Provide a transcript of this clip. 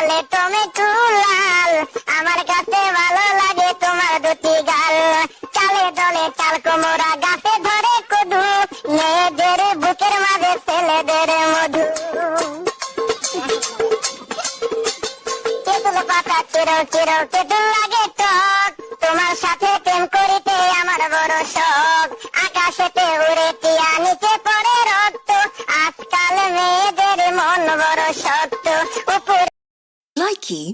লালে টমেটো লাল, আমার কাছে ভালো লাগে তোমার দুটি গাল। চালে দলে চাল কোমরা, গাছে ধরে কদু, মেয়েদের বুকের মাঝে ছেলেদের মধু। তেঁতুল পাতা চিরো চিরো তেঁতুল লাগে টক, তোমার সাথে প্রেম করিতে আমার বড় শখ। আকাশেতে উড়ে টিয়া, নিচে পড়ে রক্ত, আজকাল মেয়েদের মন বড় শক্ত। উপরে Likey